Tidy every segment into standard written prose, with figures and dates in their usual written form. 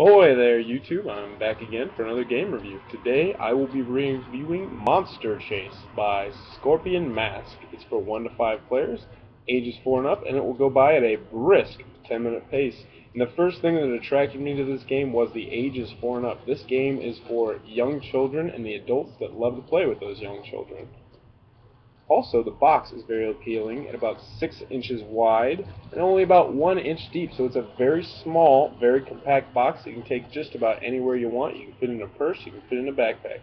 Ahoy there, YouTube! I'm back again for another game review. Today I will be reviewing Monster Chase by Scorpion Mask. It's for 1 to 5 players, ages 4 and up, and it will go by at a brisk 10-minute pace. And the first thing that attracted me to this game was the ages 4 and up. This game is for young children and the adults that love to play with those young children. Also, the box is very appealing at about 6 inches wide and only about 1 inch deep, so it's a very small, very compact box that you can take just about anywhere you want. You can fit in a purse, you can fit in a backpack.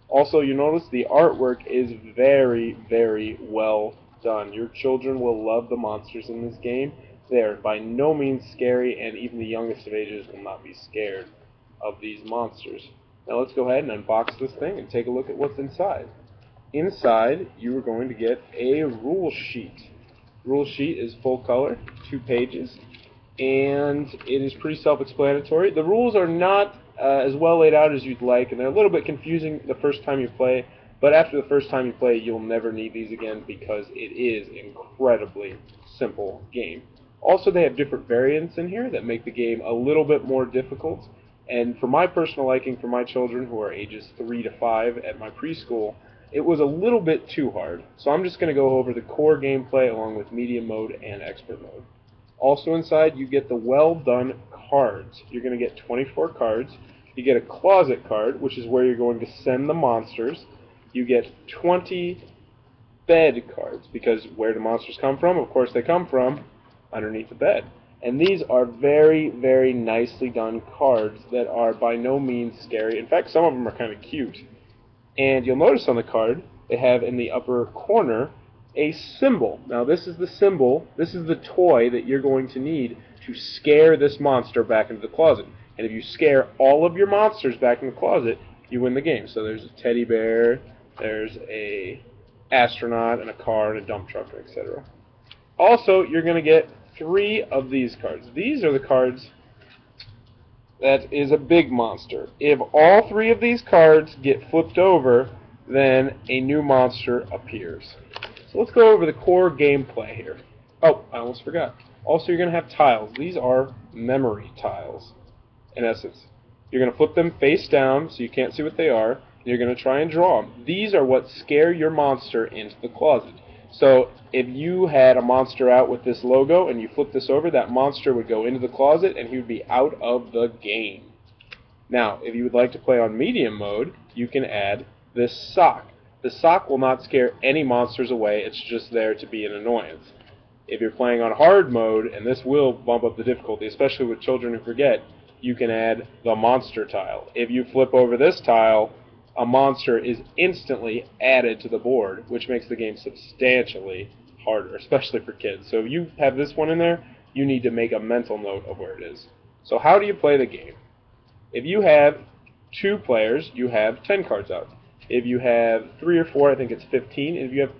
Also, you notice the artwork is very, very well done. Your children will love the monsters in this game. They are by no means scary, and even the youngest of ages will not be scared of these monsters. Now let's go ahead and unbox this thing and take a look at what's inside. Inside, you are going to get a rule sheet. The rule sheet is full color, 2 pages, and it is pretty self-explanatory. The rules are not as well laid out as you'd like, and they're a little bit confusing the first time you play, but after the first time you play, you'll never need these again because it is an incredibly simple game. Also, they have different variants in here that make the game a little bit more difficult, and for my personal liking, for my children who are ages 3 to 5 at my preschool, it was a little bit too hard, so I'm just going to go over the core gameplay along with medium mode and expert mode. Also inside, you get the well-done cards. You're going to get 24 cards. You get a closet card, which is where you're going to send the monsters. You get 20 bed cards, because where do monsters come from? Of course they come from underneath the bed. And these are very, very nicely done cards that are by no means scary. In fact, some of them are kind of cute. And you'll notice on the card, they have in the upper corner a symbol. Now this is the symbol, this is the toy that you're going to need to scare this monster back into the closet. And if you scare all of your monsters back in the closet, you win the game. So there's a teddy bear, there's a astronaut, and a car, and a dump truck, etc. Also, you're going to get 3 of these cards. These are the cards that is a big monster. If all 3 of these cards get flipped over, then a new monster appears. So let's go over the core gameplay here. Oh, I almost forgot. Also, you're going to have tiles. These are memory tiles, in essence. You're going to flip them face down so you can't see what they are, and you're going to try and draw them. These are what scare your monster into the closet. So if you had a monster out with this logo and you flip this over, that monster would go into the closet and he would be out of the game. Now, if you would like to play on medium mode, you can add this sock. The sock will not scare any monsters away, it's just there to be an annoyance. If you're playing on hard mode, and this will bump up the difficulty, especially with children who forget, you can add the monster tile. If you flip over this tile, a monster is instantly added to the board, which makes the game substantially harder, especially for kids. So if you have this one in there, you need to make a mental note of where it is. So how do you play the game? If you have 2 players, you have 10 cards out. If you have 3 or 4, I think it's 15. And if you have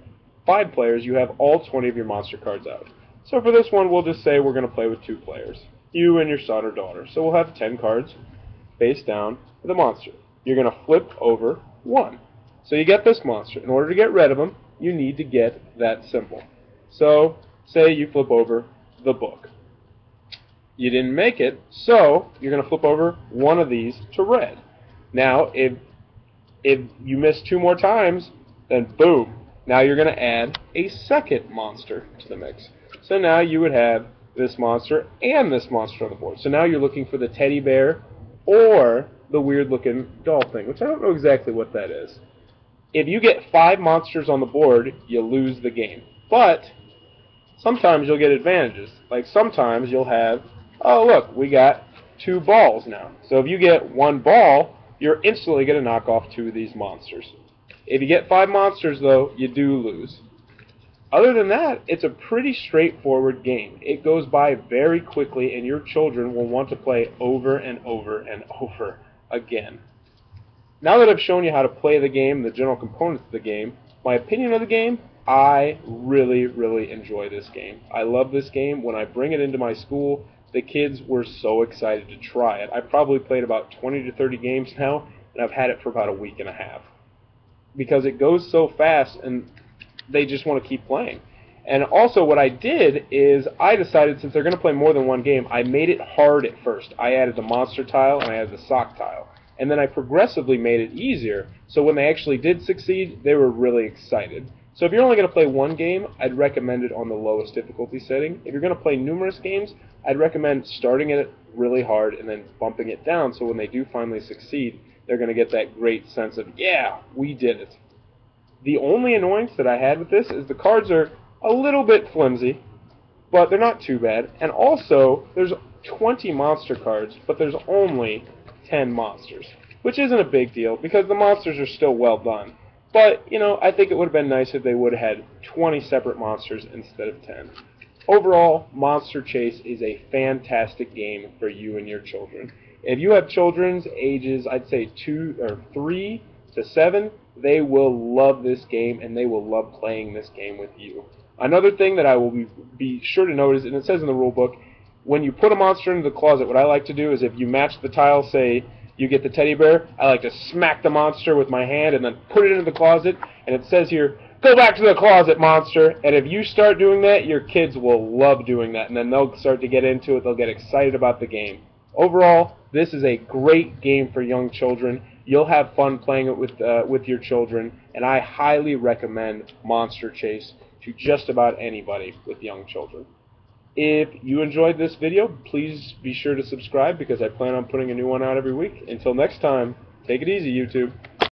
5 players, you have all 20 of your monster cards out. So for this one, we'll just say we're going to play with 2 players, you and your son or daughter. So we'll have 10 cards face down with a monster. You're going to flip over 1. So you get this monster. In order to get rid of him, you need to get that symbol. So, say you flip over the book. You didn't make it, so you're going to flip over 1 of these to red. Now, if you miss 2 more times, then boom, now you're going to add a second monster to the mix. So now you would have this monster and this monster on the board. So now you're looking for the teddy bear or the weird-looking doll thing, which I don't know exactly what that is. If you get 5 monsters on the board, you lose the game. But sometimes you'll get advantages. Like sometimes you'll have, oh look, we got 2 balls now. So if you get 1 ball, you're instantly going to knock off 2 of these monsters. If you get 5 monsters, though, you do lose. Other than that, it's a pretty straightforward game. It goes by very quickly, and your children will want to play over and over and over again. Now that I've shown you how to play the game, the general components of the game, my opinion of the game, I really, really enjoy this game. I love this game. When I bring it into my school, the kids were so excited to try it. I've probably played about 20 to 30 games now, and I've had it for about a week and a half. Because it goes so fast, and they just want to keep playing. And also what I did is I decided, since they're going to play more than one game, I made it hard at first. I added the monster tile and I added the sock tile. And then I progressively made it easier, so when they actually did succeed, they were really excited. So if you're only going to play one game, I'd recommend it on the lowest difficulty setting. If you're going to play numerous games, I'd recommend starting it really hard and then bumping it down, so when they do finally succeed, they're going to get that great sense of, yeah, we did it. The only annoyance that I had with this is the cards are a little bit flimsy, but they're not too bad. And also, there's 20 monster cards, but there's only 10 monsters, which isn't a big deal because the monsters are still well done. But, you know, I think it would have been nice if they would have had 20 separate monsters instead of 10. Overall, Monster Chase is a fantastic game for you and your children. If you have children's ages, I'd say 3 to 7, they will love this game and they will love playing this game with you. Another thing that I will be sure to note is, and it says in the rule book, when you put a monster into the closet, what I like to do is, if you match the tile, say you get the teddy bear, I like to smack the monster with my hand and then put it into the closet, and it says here, go back to the closet, monster. And if you start doing that, your kids will love doing that, and then they'll start to get into it. They'll get excited about the game. Overall, this is a great game for young children. You'll have fun playing it with your children, and I highly recommend Monster Chase to just about anybody with young children. If you enjoyed this video, please be sure to subscribe because I plan on putting a new one out every week. Until next time, take it easy, YouTube.